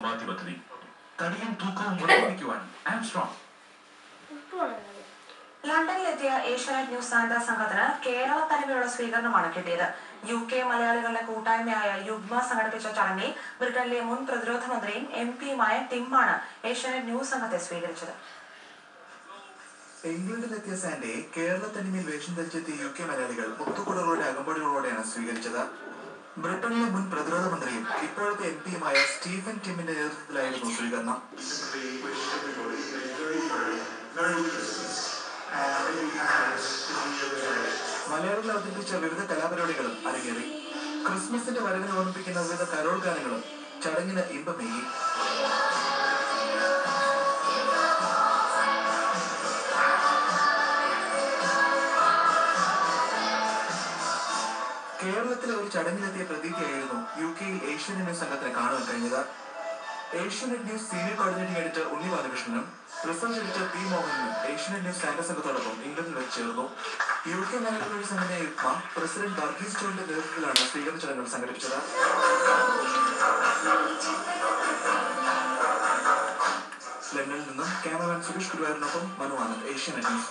പദ്ധതി തടിയും തൂക്കവും വർദ്ധിപ്പിക്കുവാൻ Armstrong. ലണ്ടനിലെത്തിയ Asianet news Santa സംഘത്തിന് കേരള തനിമയുള്ള സ്വീകരണമാണ് കിട്ടിയത്. UK മലയാളികളുടെ കൂട്ടായ്മയായ യുഗ്മ സംഘടിപ്പിച്ച ചടങ്ങിൽ ബ്രിട്ടനിലെ മുൻ പ്രതിരോധ മന്ത്രിയും MP-യുമായ ടിമ്മാണ് ഏഷ്യാനെറ്റ് ന്യൂസ് സംഘത്തെ സ്വീകരിച്ചത്. ഇംഗ്ലണ്ടിലെത്തിയ സാന്റയെ കേരള തനിമയിൽ വേഷം ധരിച്ചെത്തിയ UK മലയാളികൾ മുത്തുകുടകളുടെ അകമ്പടികളോടെയാണ് സ്വീകരിച്ചത്. ബ്രിട്ടനിലെ മുൻ പ്രതിരോധ മന്ത്രിയും ഇപ്പോഴത്തെ MP-യുമായ സ്റ്റീഫൻ ടിമ്മിന്റെ നേതൃത്വത്തിലായിരുന്നു സ്വീകരണം. മലയാളികൾ അവതരിപ്പിച്ച വിവിധ കലാപരിപാടികളും അരങ്ങേറി. ക്രിസ്മസിന്റെ വരവിനെ ഓർമ്മിപ്പിക്കുന്ന വിവിധ കരോൾ ഗാനങ്ങളും ചടങ്ങിന് ഇമ്പമേകി. കേരളത്തിലെ ഒരു ചടങ്ങിലെത്തിയ പ്രതീതിയായിരുന്നു UK-യിൽ ഏഷ്യാനെറ്റ് ന്യൂസ് സംഘത്തിന് കാണുവാൻ കഴിഞ്ഞത്. Asianet news senior coordinating editor Unni ബാലകൃഷ്ണനും റിസർച്ച് എഡിറ്റർ P. മോഹനും ഏഷ്യാനെറ്റ് ന്യൂസ് സാന്റ സംഘത്തോടൊപ്പം ഇംഗ്ലണ്ടിൽ വെച്ച് ചേർന്നു. UK മലയാളികളുടെ സംഘടനയായ യുഗ്മ പ്രസിഡന്റ് വർഗീസ് ജോണിന്റെ നേതൃത്വത്തിലാണ് സ്വീകരണ ചടങ്ങുകൾ സംഘടിപ്പിച്ചത്. ലണ്ടനിൽ നിന്നും ക്യാമറമാൻ സുരേഷ് ഗുരുവായൂരിനൊപ്പം മനു ആനന്ദ്, ഏഷ്യാനെറ്റ് ന്യൂസ്.